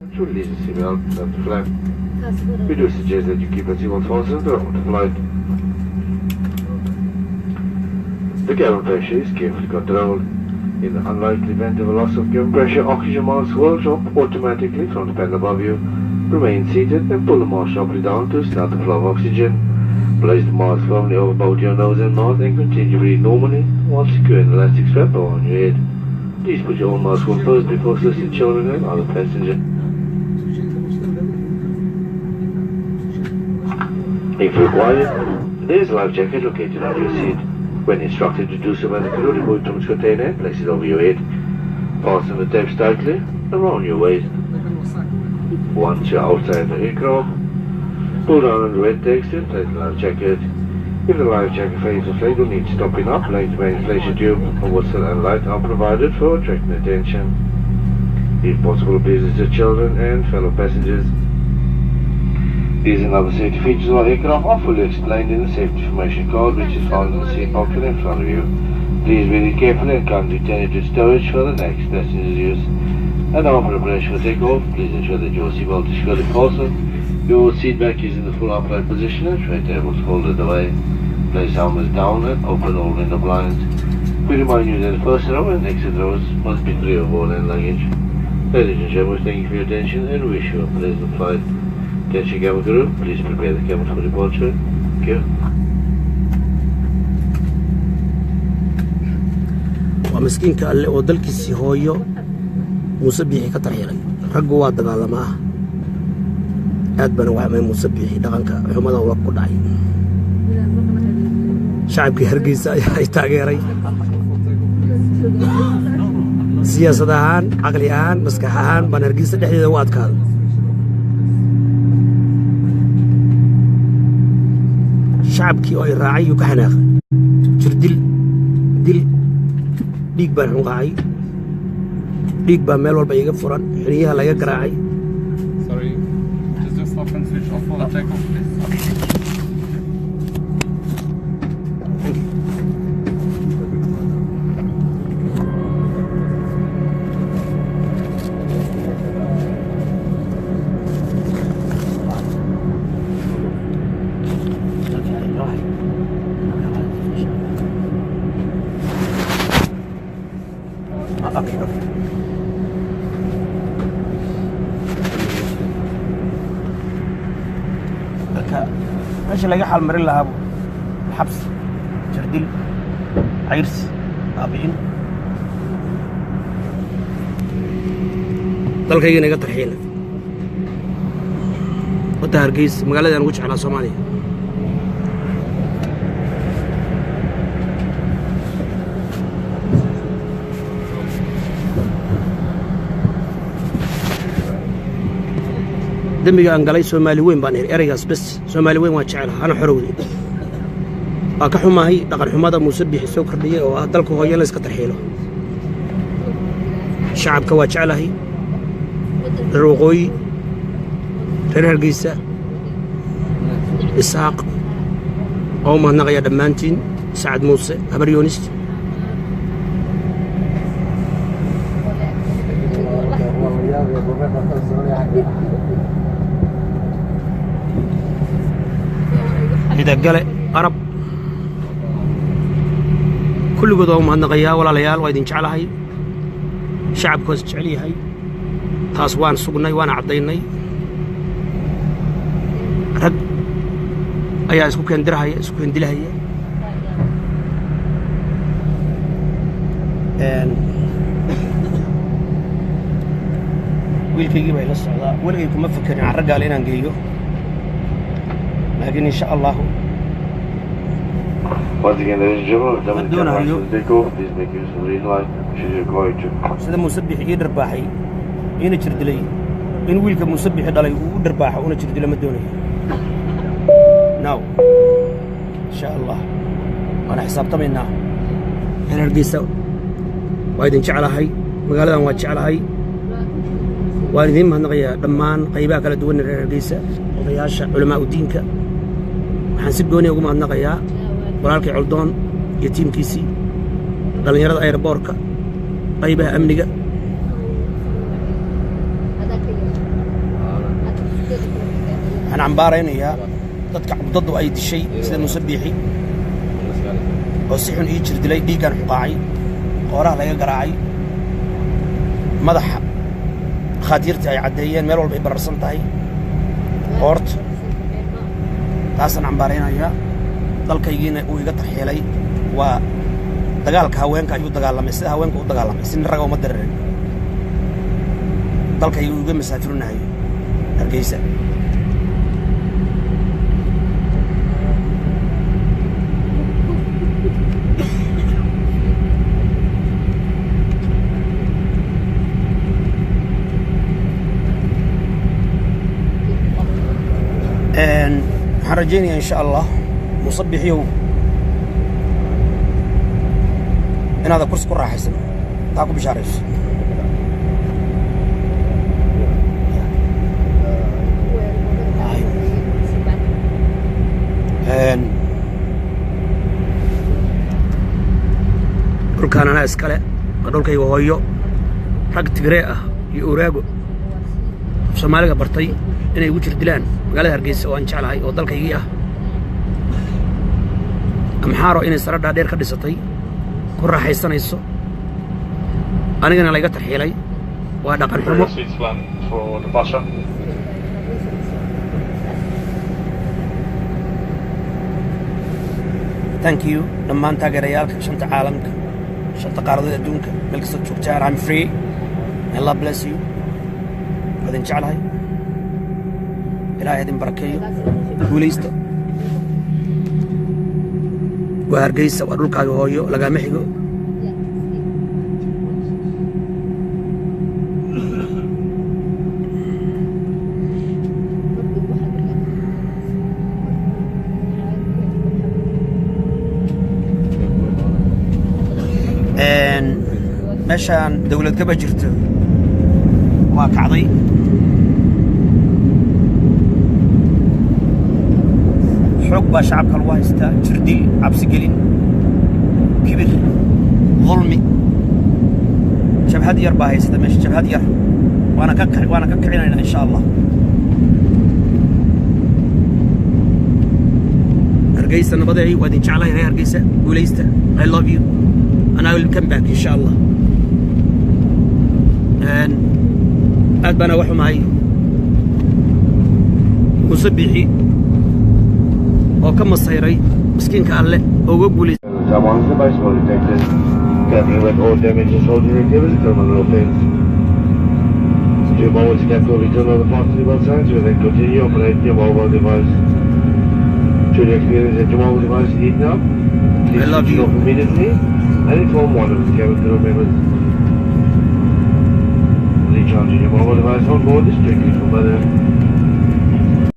Should leave the signal at the flag. We do suggest that you keep a seatbelt fastened throughout the flight. The cabin pressure is carefully controlled. In the unlikely event of a loss of cabin pressure, oxygen masks will drop automatically from the panel above you. Remain seated and pull the mask sharply down to start the flow of oxygen. Place the mask firmly over both your nose and mouth and continue to breathe normally while securing the elastic strap around your head. Please put your own mask on first before assisting children and other passengers. If required, there is a life jacket located under your seat. When instructed to do so by the crew, remove the container and place it over your head. Fasten the tapes tightly around your waist. Once you're outside the aircraft, pull down on the red text and place the life jacket. If the life jacket fails to inflate, you'll need stopping up, laying the main inflation tube or whistle and light are provided for attracting attention. If possible, please assist children and fellow passengers. These and other safety features of our aircraft are fully explained in the safety information card which is found in the seat pocket in front of you. Please read it carefully and kindly return it to storage for the next passenger's use. And now for preparation for takeoff, please ensure that your seatbelt is securely fastened. Your seat back is in the full upright position and tray tables folded away. Place helmets down and open all window blinds. We remind you that the first row and exit rows must be clear of all hand luggage. Ladies and gentlemen, thank you for your attention and wish you a pleasant flight. Attention cabin crew, please prepare the cabin for departure. Thank you. ومسكينك اللي ودلك السهوية مسبحي كترحيلي رجوا واد دقالما أدبنا وعمي مسبحي دقانك حمدا ورقو داي شعبك هرقيسا يا تاغيري سياسة هان عقلي هان مسكح هان بنرقيسا دحديد واد كاد شعبك أي راعي وكحناخ جردل دل ديك بان حنقاعي ديك بان ميل والبا يغا فران حنيها لا يقراعي. Sorry, just stop and switch off for the takeoff, please. ماشي لاقي حال مرين لها حبس جرديل عيرس طابعين dalkayga inaga tarxiina wada Hargeysa magaalada aan ugu jeclaa Soomaaliya دميga aan galay Soomaali weyn baan eraygaas bas Soomaali weyn waa jecel ana xorowday waa ka xumahay dhaqan xumada musabixi soo kordhiyay oo dalka hooyo la iska tarxiilo shacabka waa jecelahay روقوي reer Hargeysa Isaaq oo ma naqaya dhamaantiin Saad Muuse habar Yoonis إذا قال عرب كل قدوم ما نقيا ولا ليال وايدين شعلها هاي شعب كوز شعلي هاي تاسوان سوقناي وانا عضيناي رد أيا اسكو كان درها هي اسكو كان دلها هي ويل كي يجيبها إلى الصعداء ولا يكون مفكر عن الرجال هنا نجيو لكن إن شاء الله Once again, ladies and gentlemen, the take off, please make use of the green light should you require to. سيدا مسبح يدرباحي هنا جردلي إن ويلك مسبح دالي ودرباحه هنا جردلي مدوني ناو إن شاء الله أنا حساب طمينا هنا القيسة وايدين شعلها هاي مقالة واد شعلها هاي والدين ما نغيا دمان قيباك لدون القيسة وضياشة علماء الدينك حنسب دوني وقوم نغيا walaalkay Culdoon iyo tiimkiisii dhalinyarada airportka qaybaha amniga waxaan cambaaraynayaa dadka cubdadu ay dishay sida Musabbixi oo si xun ii jir dilay dhiigan xuqaacay qooraha laga garaacay madaxa khaadirta ay cadeeyeen meel walba ay bararsan tahay qoort taasaan cambaaraynayaa dalkaygiina uu iga tarxiilay waa dagaalka haweenka ayuu dagaalamay sida haweenka u dagaalamay si raga uma dareerin dalkaygu uga masaafurinayo Hargeysa waxaan rajaynayaa insha Allah Musabbixiyow inaad kursi ku raaxaysan taa ku bishaarayso dhulkaan anaa iskale waa dhulkayga hooyo rag Tigree ah iyo Uraago Soomaaliga bartay inay ugu jirdilaan magaalada Hargeysa oo aan jeclahay oo dalkaygii ah amxaaro inay saradha dheer ka dhisatay ku raaxaysanayso anigana la iga tarxiilay waa dhaqan xumo thank you dhammaan taageerayaalka shanta caalamka shanta qaaradood adduunka meel kasta joogtaan I'm free Allah bless you wadin jeclahay ilaahay idin barakeeyo guulaysta waa Hargeysa waa dhulkaaga hooyo lagama xigo meeshaan dawlad gaba jirto waa kacday حق بشعب كالوايستا جرديل عبس قلين كبير ظلمي شبه هدير باهي ستمش شبه هدير وانا ككعين ان شاء الله Hargeysa nabadey wadin jeclahay reer Hargeysa guuleysta I love you and I will come back in sha Allah and aad bana wax mahay Musabbixi oo ka masayray miskiinka alle oo uga guuleystay Someone is the bicycle detected. Covering with all damages holding activity criminal offense. Your mobile is kept over to another possible signs where they continue operating your mobile device. Should you experience that your mobile device is heating up, please switch it off immediately and inform one of the cabin crew members. Recharging your mobile device on board is strictly forbidden.